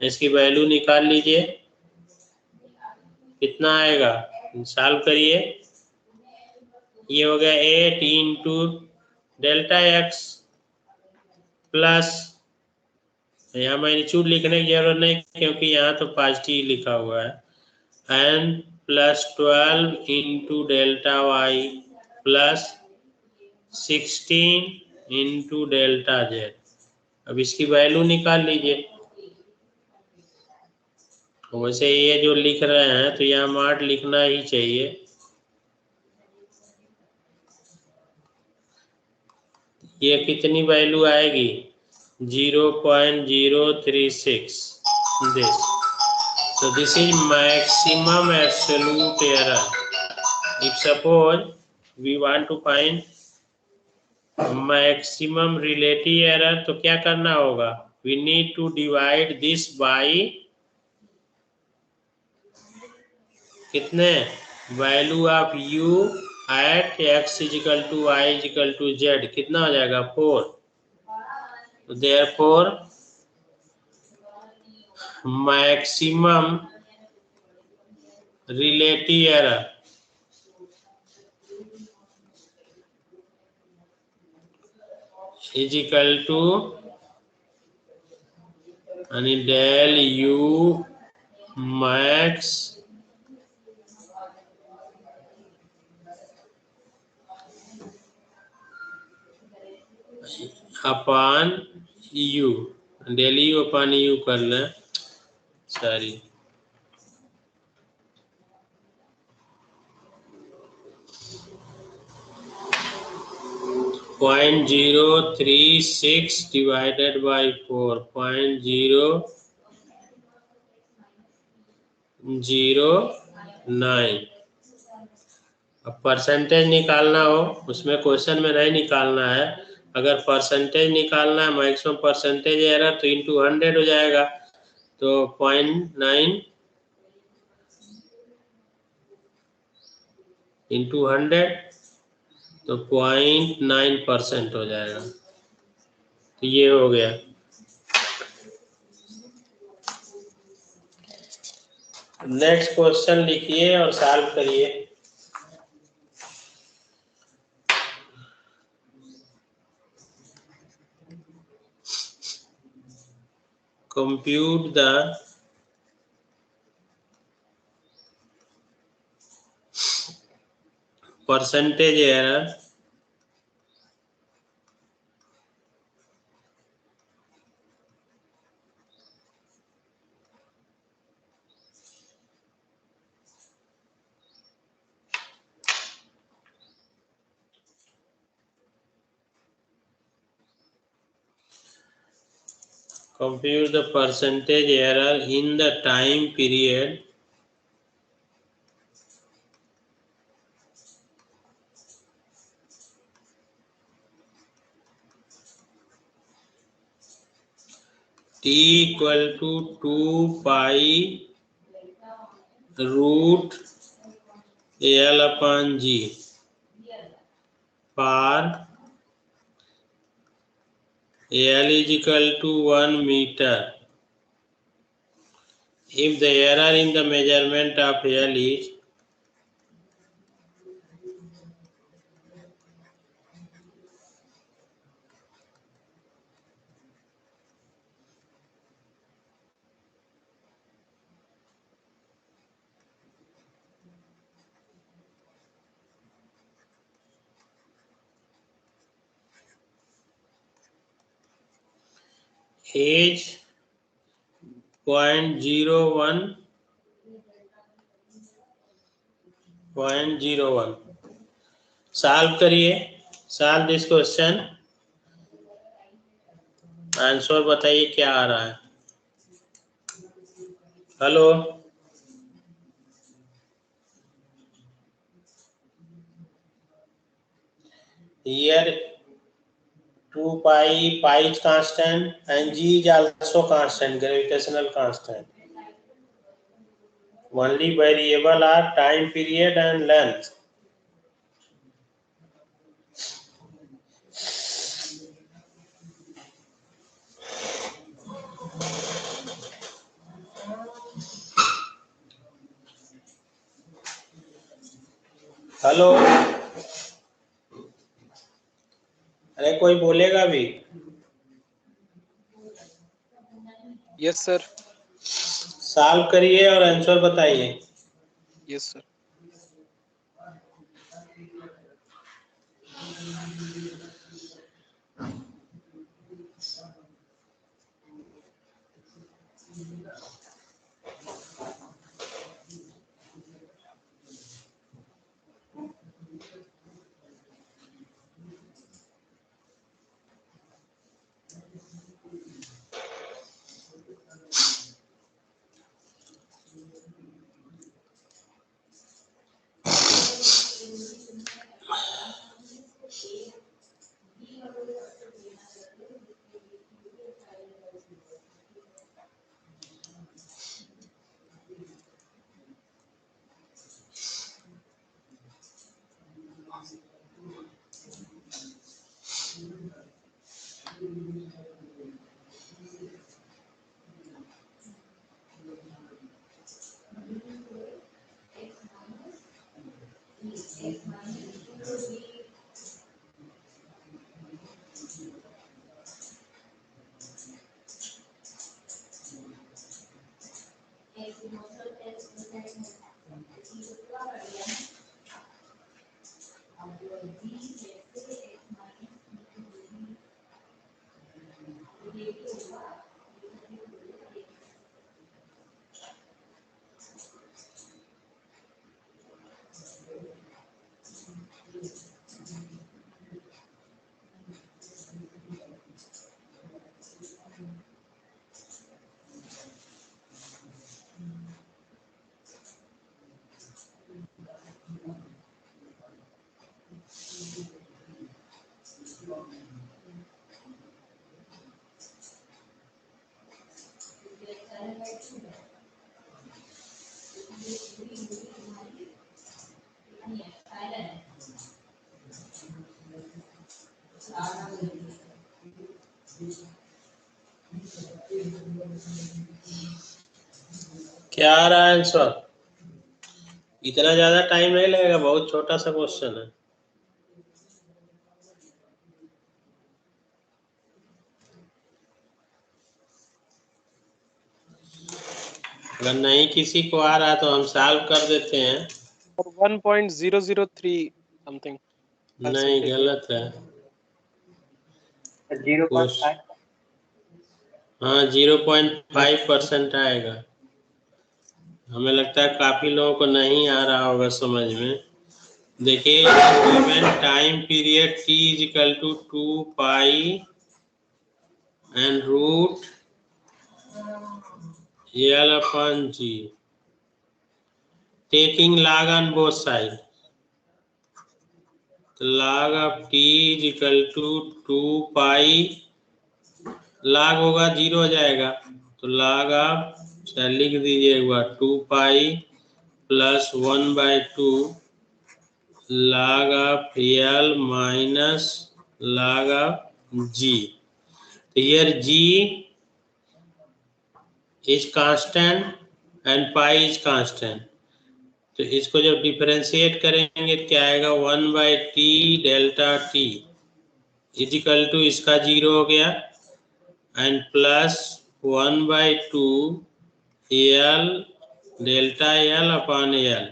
इसकी वैल्यू निकाल लीजिए, कितना आएगा, सॉल्व करिए। ये हो गया 8 इंटू डेल्टा एक्स प्लस, यहाँ मैग्नीट्यूड लिखने की जरूरत नहीं क्योंकि यहाँ तो पॉजिटिव लिखा हुआ है, N plus 12 into delta Y plus 16 into delta Z. अब इसकी वैल्यू निकाल लीजिए। वैसे ये जो लिख रहे हैं तो यहाँ मार्ट लिखना ही चाहिए। ये कितनी वैल्यू आएगी, 0.036 this. So this is maximum absolute error. If suppose we want to find maximum relative error, तो क्या करना होगा, we need to divide this by कितने, value of u at x equal to y equal to z, कितना हो जाएगा 4। तो therefore maximum relative error equal to आणि del u max upon u, del u upon u कर लें, sorry 0.036 divided by 4, 0.009। अब percentage निकालना हो, उसमें क्वेश्चन में नहीं निकालना है। अगर परसेंटेज निकालना है मैक्सिमम परसेंटेज एरर तो इंटू 100 हो जाएगा, तो 0.9 इंटू 100 तो 0.9% हो जाएगा। तो ये हो गया। नेक्स्ट क्वेश्चन लिखिए और सॉल्व करिए। Compute the percentage error compute the percentage error in the time period t equal to 2 pi root L upon G for L is equal to 1 meter if the error in the measurement of L is is 0.01 solve करिए, solve this question, answer बताइए क्या आ रहा है। Hello, here 2 pi is constant and G is also constant, gravitational constant. Only variable are time period and length. Hello, अरे कोई बोलेगा भी? Yes sir. Solve करिए और आंसर बताइए। Yes sir. क्या आ रहा है आंसर? इतना ज्यादा टाइम नहीं लगेगा, बहुत छोटा सा क्वेश्चन है। अगर नहीं किसी को आ रहा तो हम सॉल्व कर देते हैं। 1.003 समथिंग। नहीं, गलत है। 0.5। हाँ, 0.5% आएगा। हमें लगता है काफी लोगों को नहीं आ रहा होगा समझ में। देखिए, given time period t is equal to 2 pi and root L upon G, taking log on both sides. log of t is equal to 2 pi, log होगा 0 हो जाएगा, तो log of लिख दीजिए एक बार 2 pi plus 1/2 log of L minus log of G. Here G is constant and pi is constant. तो इसको जब डिफरेंशिएट करेंगे क्या आएगा? 1/t delta t is equal to इसका 0 हो गया and plus 1/2 L delta L upon L,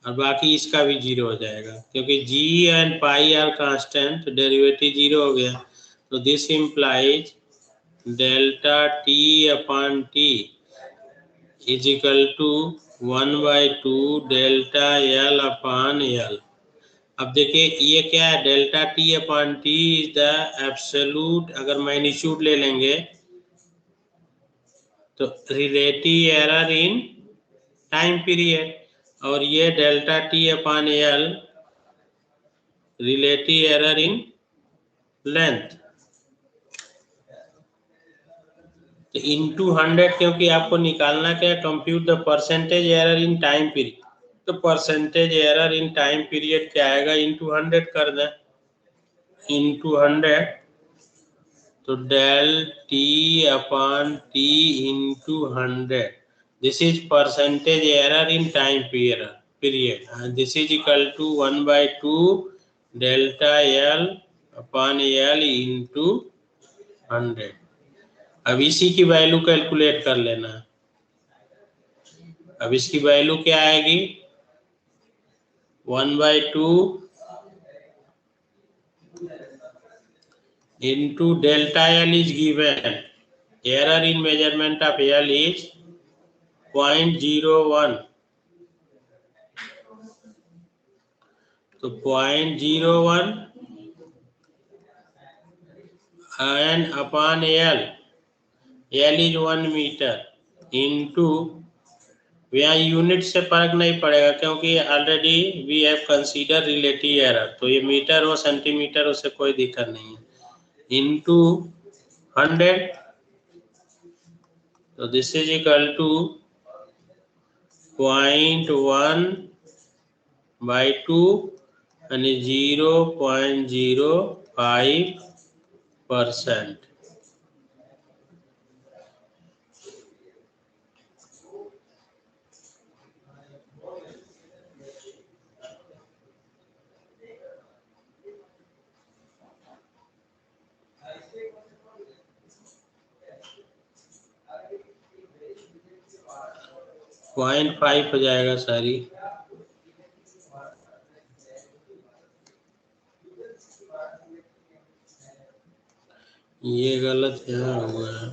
और बाकी इसका भी 0 हो जाएगा क्योंकि g and pi are constant, तो डेरिवेटिव 0 हो गया। तो this implies delta t upon t is equal to 1/2 delta L upon L। अब देखिए ये क्या है? Delta t upon t is the absolute, अगर मैग्नीट्यूड ले लेंगे तो relative error in time period, और ये delta t upon L relative error in length. तो इनटू 100, क्योंकि आपको निकालना क्या है? Compute the percentage error in time period. तो percentage error in time period क्या आएगा? इनटू 100 कर दें, इनटू 100, तो del t upon t into 100, this is percentage error in time period. period, and this is equal to 1/2 delta L upon L into 100. अब इसी की value calculate कर लेना। अब इसकी वैल्यू क्या आएगी? 1/2 into delta L is given. Error in measurement of L is 0.01. तो 0.01 and upon L is 1 meter into, यहाँ यूनिट से फर्क नहीं पड़ेगा क्योंकि already we have consider relative error, तो ये मीटर हो सेंटीमीटर उससे कोई दिक्कत नहीं है, इनटू 100, तो दिस इज इक्वल टू 0.1/2 यानी 0.05%। पॉइंट 5 हो जाएगा सारी। ये गलत यहाँ हुआ है।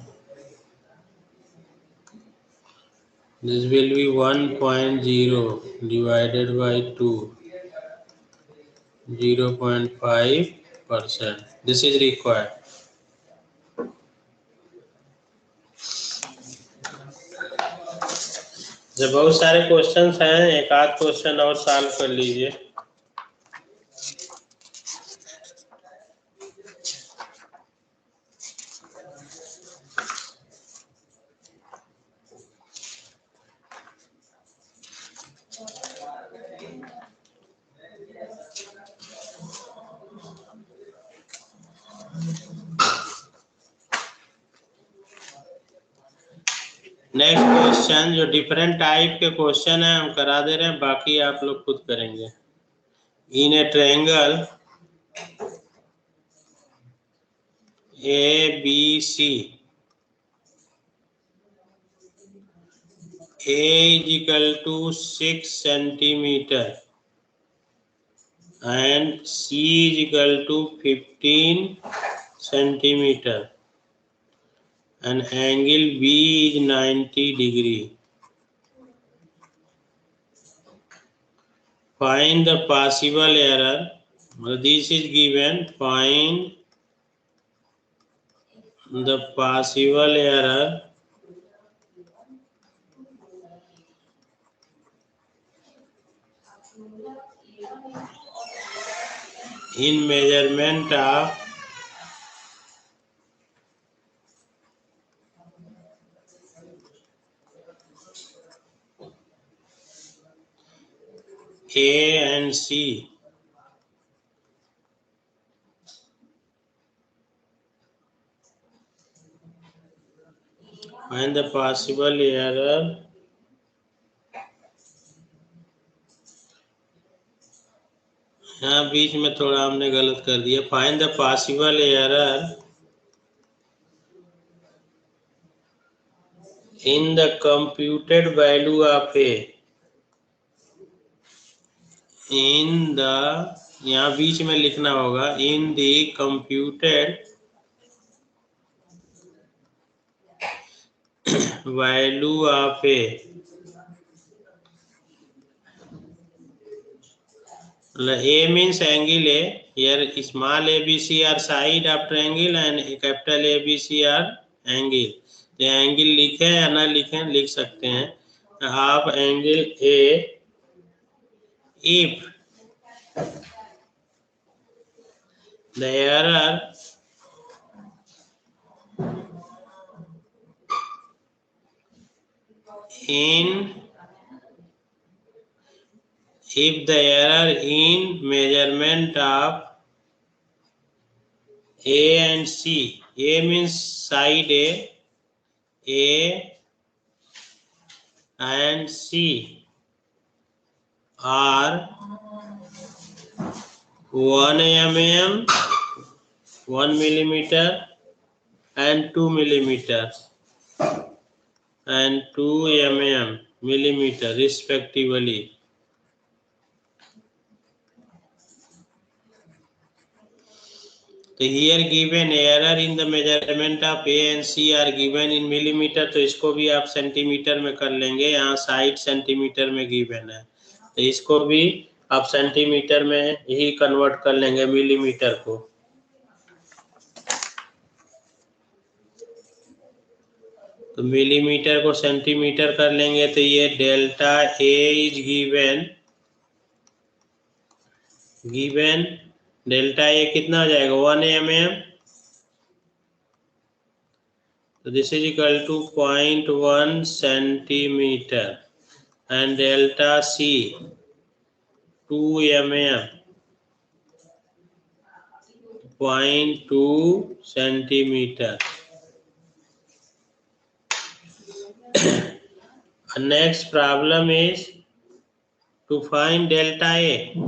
This will be 1.0 divided by 2, 0.5%. This is required. जब बहुत सारे क्वेश्चंस हैं, एक आध क्वेश्चन और सॉल्व कर लीजिए। नेक्स्ट क्वेश्चन, जो डिफरेंट टाइप के क्वेश्चन है हम करा दे रहे हैं, बाकी आप लोग खुद करेंगे। In a triangle ABC, A is equal to 6 centimeter and C is equal to 15 centimeter and angle B is 90 degree. Find the possible error. This is given. Find the possible error in measurement of A and C. Find the possible error यहाँ बीच में थोड़ा हमने गलत कर दिया। Find the possible error in the computed value of A. In the, यहाँ बीच में लिखना होगा in the computed value of A. A means angle A. Here small ABC are side of triangle and capital ABC are angle. तो angle लिखे या ना लिखे, लिख सकते हैं आप angle A if the error in measurement of A and C, A means side A and C are 1 mm, 1 millimeter and 2 millimeter and 2 millimeter respectively. तो here given error in the measurement of A and C are given in millimeter, तो इसको भी आप centimetre में कर लेंगे। यहाँ 60 centimetre में given है, तो इसको भी आप सेंटीमीटर में ही कन्वर्ट कर लेंगे मिलीमीटर को। तो मिलीमीटर को सेंटीमीटर कर लेंगे, तो ये delta A is given delta A कितना हो जाएगा 1 mm, so this is equal to 0.1 centimeter and delta C 2 mm 0.2 centimeter. Next problem is to find delta A,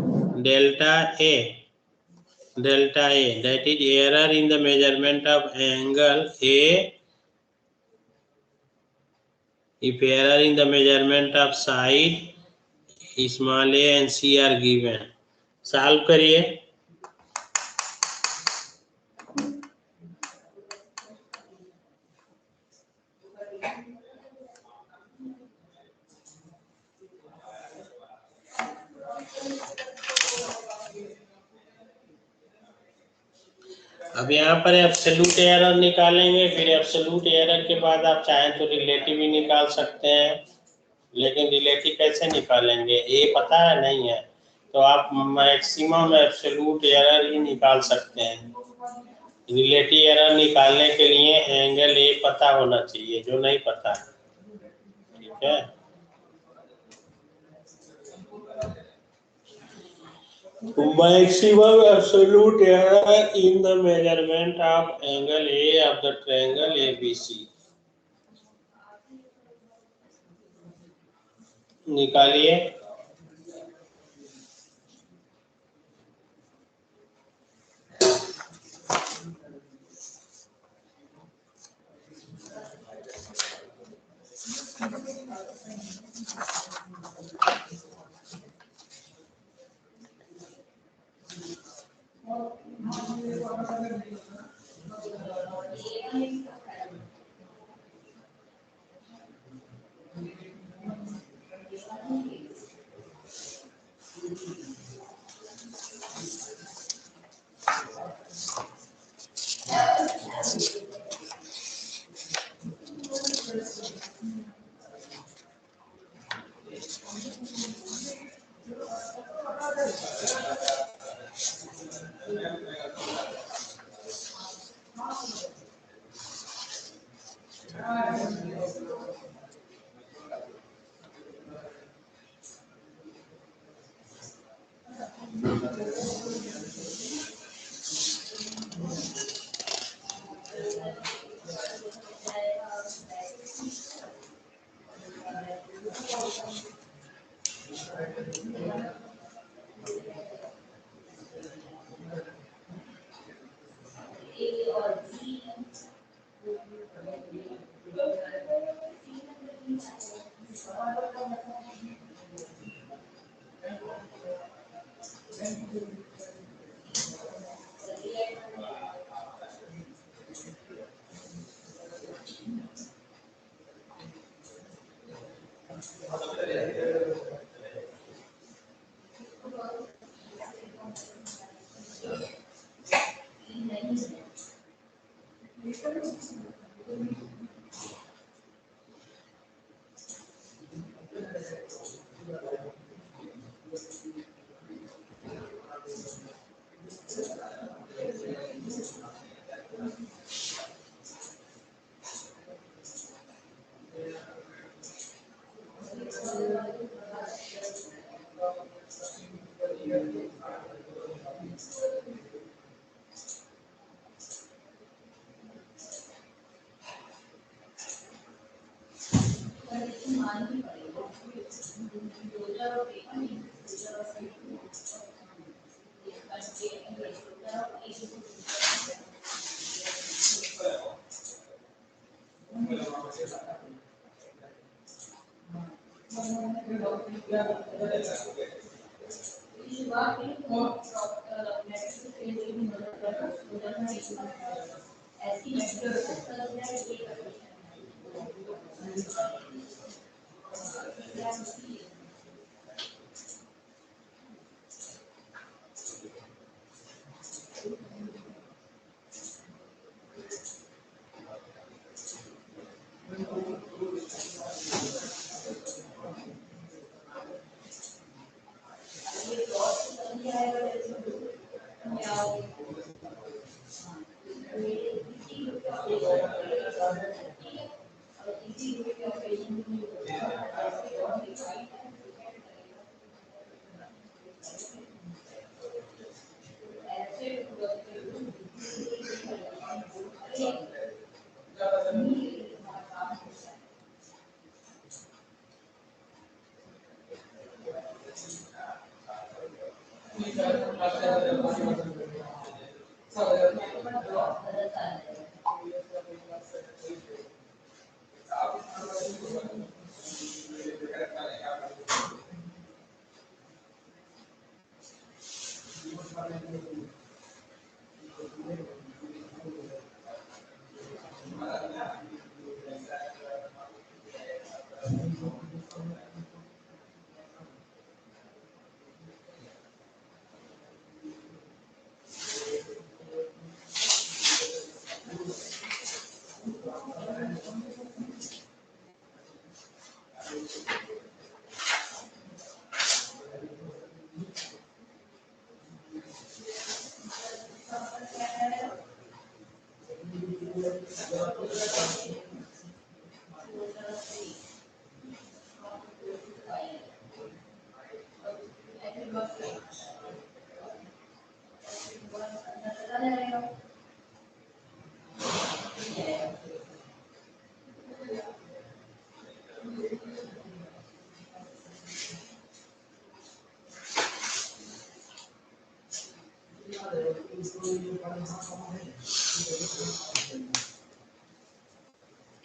that is error in the measurement of angle A. If error in the measurement of side small a and C are given, solve करिए। अब यहाँ पर absolute error निकालेंगे, फिर absolute error के बाद आप चाहें तो रिलेटिव भी निकाल सकते हैं, लेकिन रिलेटिव कैसे निकालेंगे ये पता है नहीं है, तो आप मैक्सिमम एब्सोल्यूट एरर ही निकाल सकते हैं। रिलेटिव एरर निकालने के लिए एंगल ए पता होना चाहिए, जो नहीं पता है, ठीक है। Maximum absolute error in the measurement of angle A of the triangle ABC निकालिए।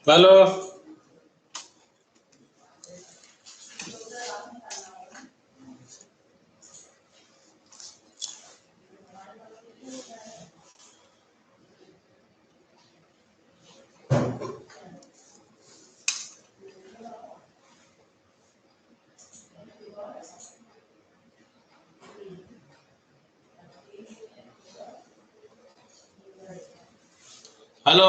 Hello, hello.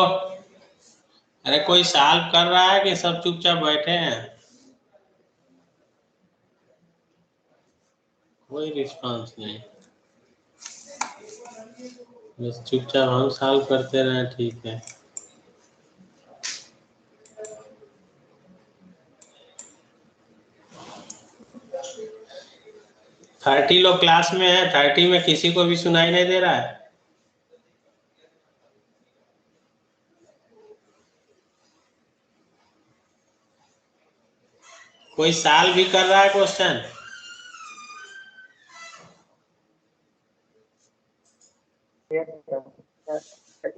अरे कोई सॉल्व कर रहा है कि सब चुपचाप बैठे हैं? कोई रिस्पांस नहीं, बस चुपचाप हम सॉल्व करते रहे, ठीक है। थर्टी लोग क्लास में है, 30 में किसी को भी सुनाई नहीं दे रहा है? कोई सॉल्व भी कर रहा है question?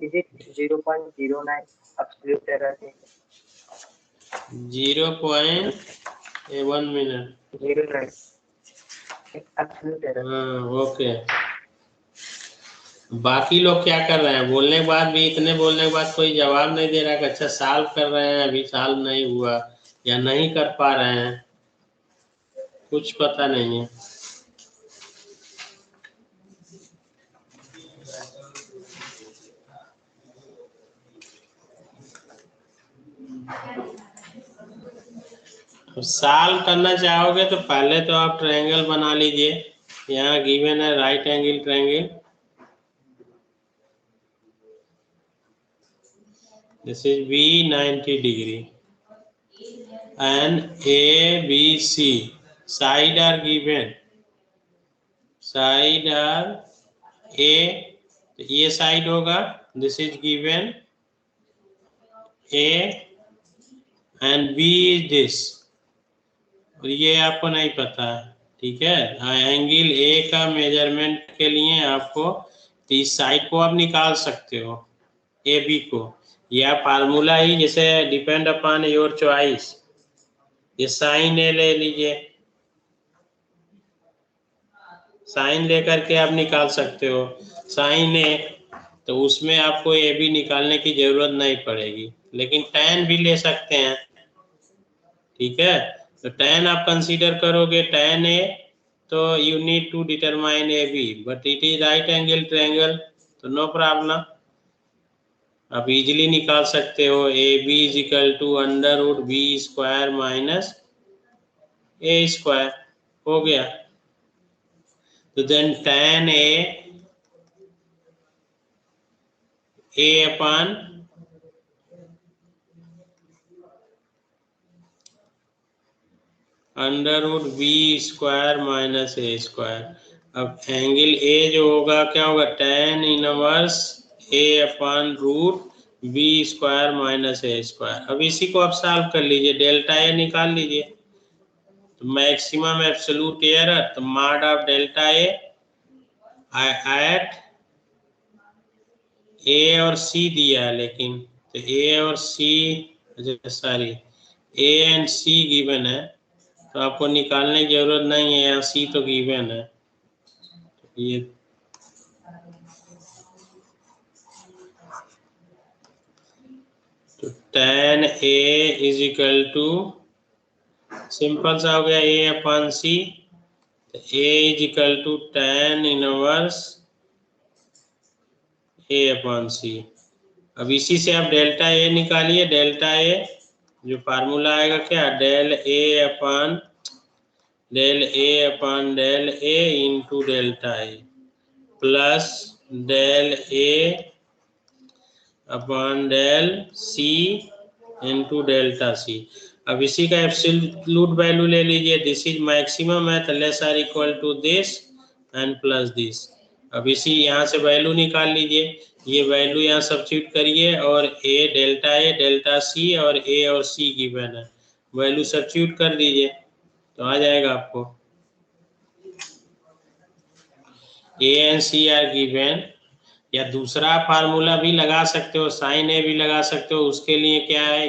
Is it 0.09 absolute error? 0.1 minute 09 absolute error. Okay. बाकी लोग क्या कर रहे हैं? बोलने के बाद भी, इतने बोलने के बाद कोई जवाब नहीं दे रहा कि अच्छा सॉल्व कर रहे हैं, अभी सॉल्व नहीं हुआ या नहीं कर पा रहे हैं, कुछ पता नहीं है। सॉल्व करना चाहोगे तो पहले तो आप ट्रायंगल बना लीजिए। यहाँ गिवन है right angle triangle, this is B 90 degree and ABC side are given, side are A, तो ये साइड होगा, this is given A and B is this, और ये आपको नहीं पता है, ठीक है। एंगल A का मेजरमेंट के लिए आपको इस साइड को आप निकाल सकते हो, AB को। यह फार्मूला ही जैसे डिपेंड अपॉन योर चॉइस, ये साइन ए ले लीजिए, साइन लेकर के आप निकाल सकते हो साइन ए, तो उसमें आपको ए बी निकालने की जरूरत नहीं पड़ेगी, लेकिन tan भी ले सकते हैं। ठीक है, तो tan आप कंसीडर करोगे tan ए, तो you need to determine A B, but it is right angle triangle, तो नो प्रॉब्लम, आप इजीली निकाल सकते हो। A B is equal to under root B square minus A square, हो गया। तो then tan A upon under root B square minus A square. अब angle A जो होगा क्या होगा, tan inverse A upon root B square minus A square. अब इसी को आप सॉल्व कर लीजिए, डेल्टा ए निकाल लीजिए, तो मैक्सिमम एब्सोल्यूट एरर, तो mod of delta A at A और सी दिया है, लेकिन तो ए और C, sorry A and C given है, तो आपको निकालने की जरूरत नहीं है, यहाँ सी तो गिवन है। ये तो tan A is equal to, simple सा हो गया, A upon C, A is equal to tan inverse A upon C. अब इसी से आप डेल्टा ए निकालिए, डेल्टा ए जो फार्मूला आएगा क्या, del A upon del A into delta A plus del A upon del C into delta C. अब इसी का एब्सोल्यूट वैल्यू ले लीजिए, दिस इज मैक्सिमम है, तो less or equal to this and plus this. अब इसी यहाँ से वैल्यू निकाल लीजिए, ये वैल्यू यहाँ सब्स्टिट्यूट करिए, और ए डेल्टा सी और ए और सी गिवन है, वैल्यू सब्स्टिट्यूट कर दीजिए, तो आ जाएगा आपको A and C are given. या दूसरा फार्मूला भी लगा सकते हो, साइन ए भी लगा सकते हो, उसके लिए क्या है,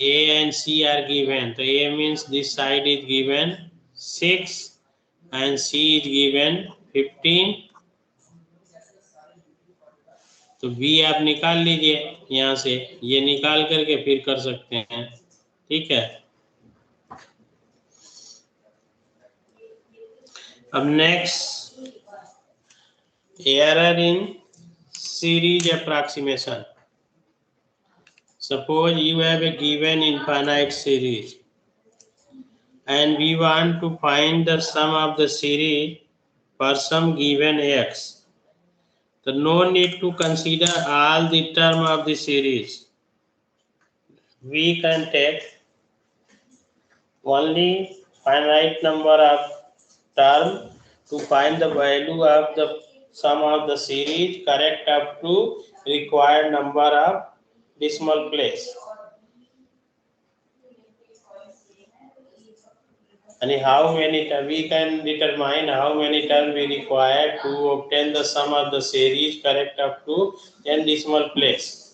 A and C are given, तो A means this side is given 6 and C is given 15, तो बी आप निकाल लीजिए यहाँ से, ये निकाल करके फिर कर सकते हैं। ठीक है, अब next, error in series approximation. Suppose you have a given infinite series and we want to find the sum of the series for some given x. So no need to consider all the term of the series. We can take only finite number of term to find the value of the sum of the series correct up to required number of decimal place. And how many we can determine how many terms we require to obtain the sum of the series correct up to n decimal place.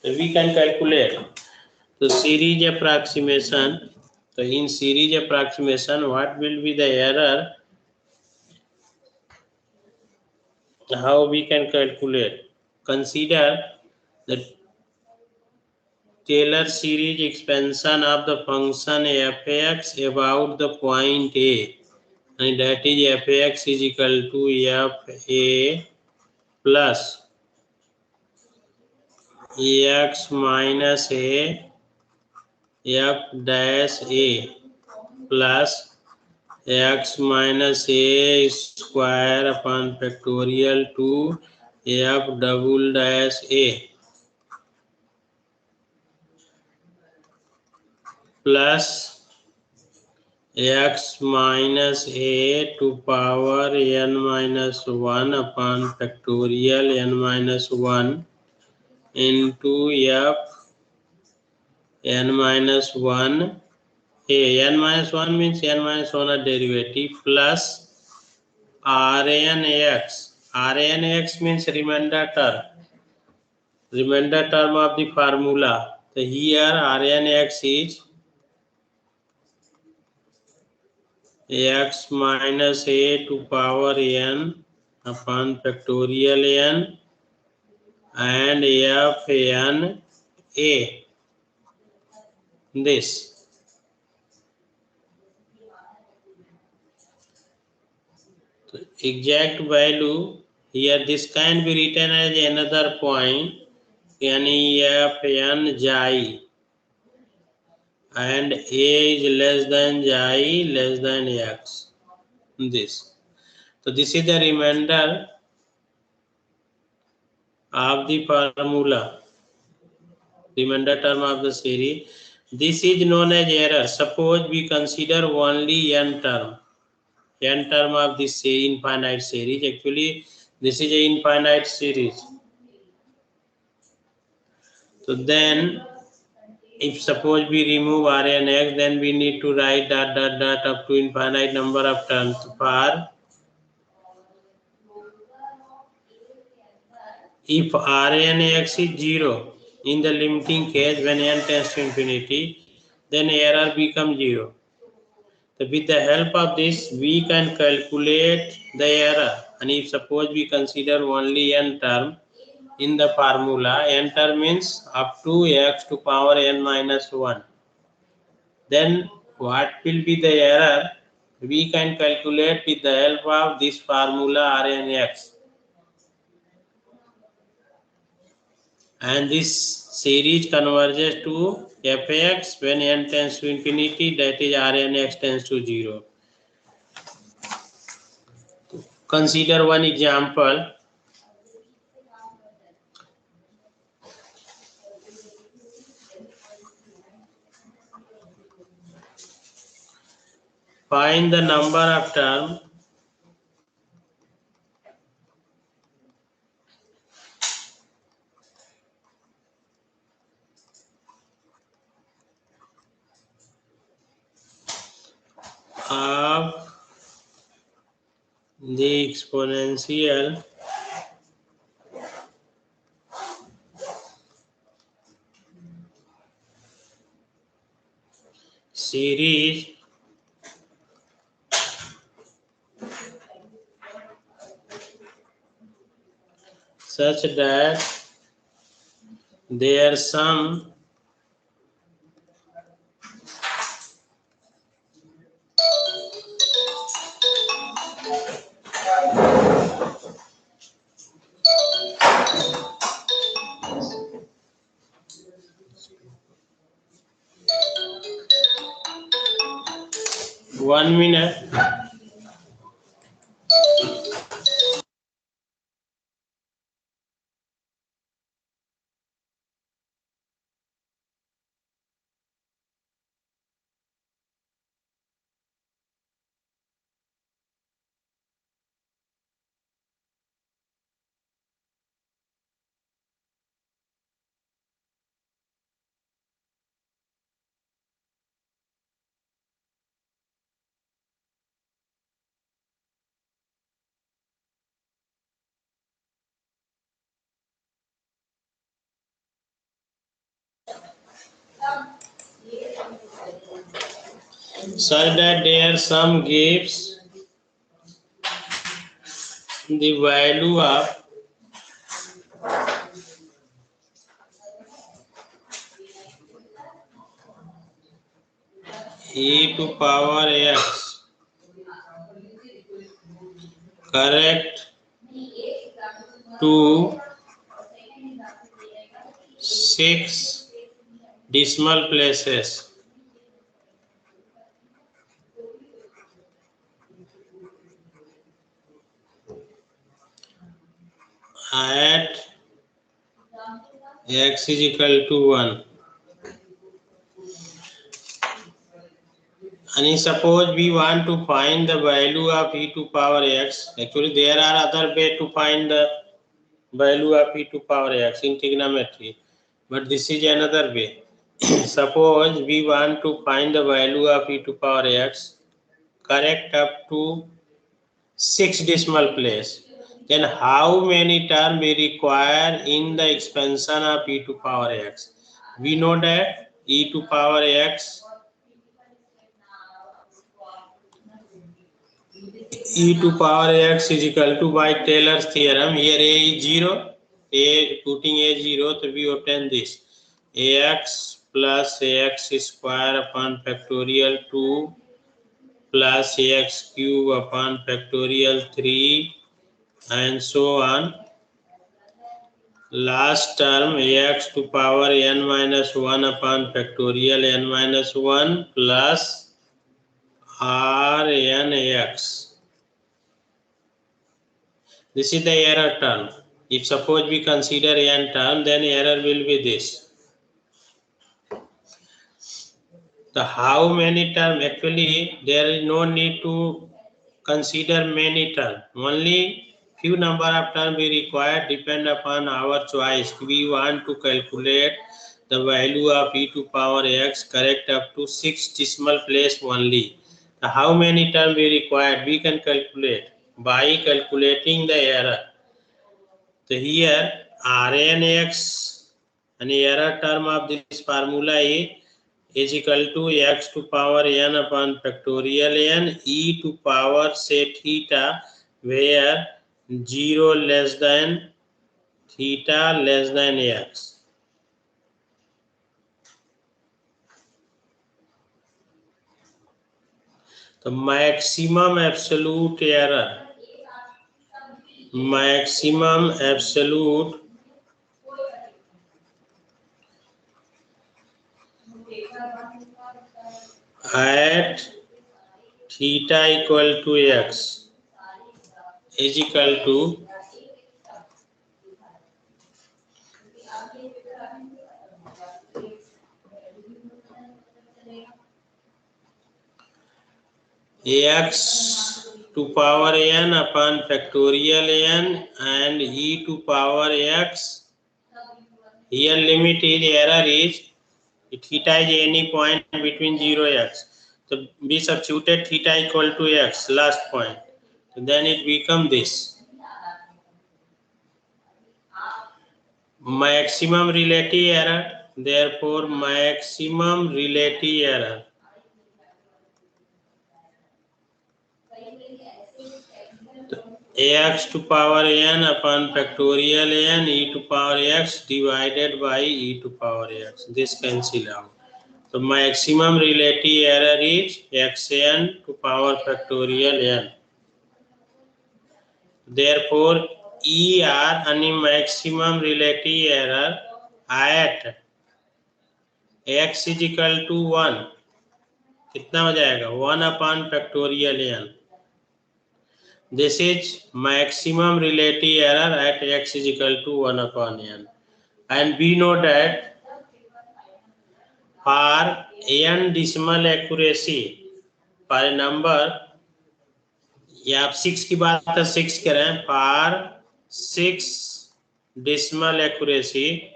So we can calculate the series approximation. So in series approximation, what will be the error? How we can calculate? Consider the Taylor series expansion of the function f(x) about the point A, and that is f(x) is equal to f(a) plus x minus a f dash a plus x minus a square upon factorial to f double dash a plus x minus a to power n minus 1 upon factorial n minus 1 into f n minus 1 a, n minus 1 means n minus 1 a derivative, plus Rn x. Rn x means remainder term of the formula. So here Rn x is x minus a to power n upon factorial n and f n a. This. So exact value here, this can be written as another point, yani f n xi, and a is less than xi less than x. This. So this is the remainder of the formula, remainder term of the series. This is known as error. Suppose we consider only n term of this infinite series. Actually, this is an infinite series. So then, if suppose we remove Rn x, then we need to write dot dot dot up to infinite number of terms. For if Rn x is 0 in the limiting case when n tends to infinity, then error becomes 0. So with the help of this, we can calculate the error. And if suppose we consider only n term in the formula, n term means up to x to power n minus 1. Then what will be the error? We can calculate with the help of this formula Rn x. And this series converges to fx when n tends to infinity, that is Rn x tends to 0. Consider one example. Find the number of terms of the exponential series such that their sum one minute. Such that their sum gives the value of e to power x correct to 6 decimal places at x is equal to 1. And suppose we want to find the value of e to power x, actually there are other way to find the value of e to power x in trigonometry, but this is another way. Suppose we want to find the value of e to power x correct up to 6 decimal place, then how many terms we require in the expansion of e to power x? We know that e to power x is equal to, by Taylor's theorem, here a is 0, putting a 0, so we obtain this ax plus ax square upon factorial 2 plus ax cube upon factorial 3 and so on. Last term ax to power n minus 1 upon factorial n minus 1 plus Rn ax. This is the error term. If suppose we consider n term, then error will be this. The how many term, actually there is no need to consider many term. Only few number of term we require, depend upon our choice. We want to calculate the value of e to power x correct up to 6 decimal place only. The how many term we require, we can calculate by calculating the error. So here Rnx, and error term of this formula is equal to x to power n upon factorial n e to power say theta, where 0 less than theta less than x. The maximum absolute error, maximum absolute at theta equal to x is equal to ax to power n upon factorial n and e to power x. Here limit is error is theta is any point between 0 x. So we substituted theta equal to x last point. So then it become this. Maximum relative error. Therefore maximum relative error ax to power n upon factorial n e to power x divided by e to power x. This cancel out. So maximum relative error is xn to power factorial n. Therefore ER यानी maximum relative error at x is equal to 1 कितना हो जाएगा 1 upon factorial n. This is maximum relative error at x is equal to 1 upon n. And we know that for n decimal accuracy for a number, या आप 6 की बात है 6 करें, for 6 decimal accuracy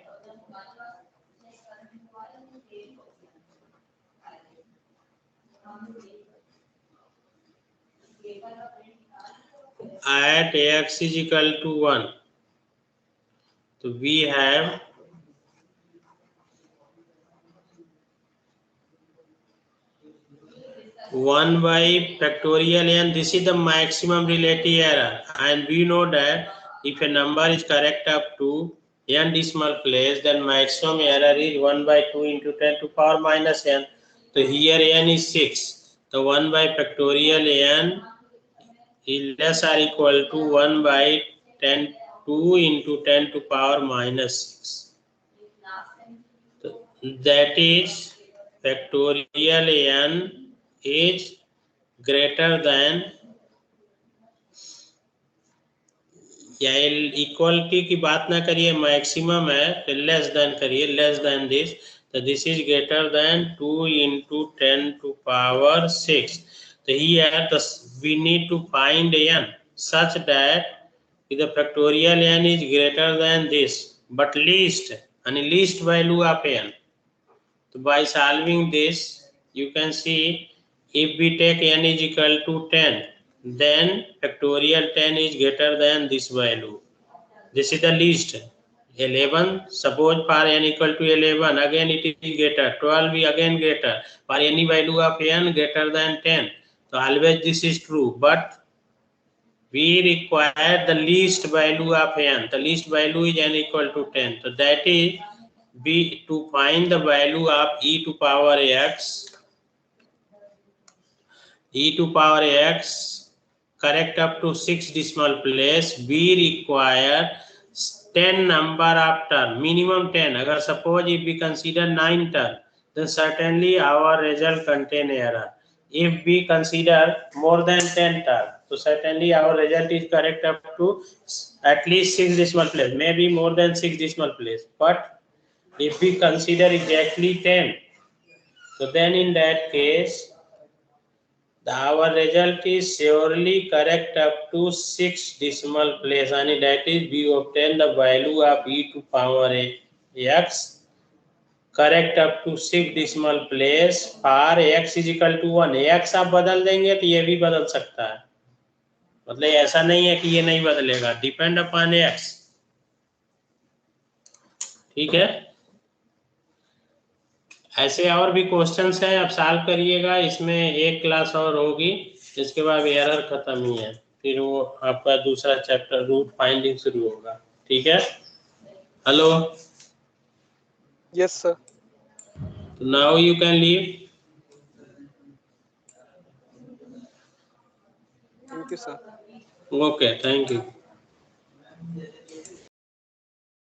at x is equal to 1. So we have one by factorial n. This is the maximum relative error, and we know that if a number is correct up to n decimal place, then maximum error is 1 by 2 into 10 to power minus n. So here n is 6. So 1 by factorial n is less or equal to 1 by 10 2 into 10 to power minus 6. So that is factorial n is greater than या equality की बात ना करिए, maximum है तो less than करिए, less than this. तो this is greater than 2 into 10 to power 6. So here we need to find n such that the factorial n is greater than this but least and least value of n. So by solving this you can see, if we take n is equal to 10, then factorial 10 is greater than this value. This is the least. 11. Suppose for n equal to 11, again it is greater. 12 is again greater. For any value of n greater than 10. So always this is true. But we require the least value of n. The least value is n equal to 10. So that is B to find the value of e to power x. E to power x correct up to 6 decimal place. We require 10 number of term, minimum 10. Agar suppose if we consider 9 term, then certainly our result contain error. If we consider more than 10 term, so certainly our result is correct up to at least 6 decimal place, maybe more than 6 decimal place. But if we consider exactly 10, so then in that case, our result is surely correct up to 6 decimal place, and that is we obtain the value of e to power x correct up to 6 decimal place for x is equal to 1. x आप बदल देंगे तो ये भी बदल सकता है, मतलब ऐसा नहीं है कि ये नहीं बदलेगा, डिपेंड अपॉन x. ठीक है, ऐसे और भी क्वेश्चंस हैं, आप सॉल्व करिएगा. इसमें एक क्लास और होगी, इसके बाद एरर खत्म ही है, फिर वो आपका दूसरा चैप्टर रूट फाइंडिंग शुरू होगा. ठीक है, hello, Yes, sir. Now you can leave. Thank you, sir. Okay, thank you.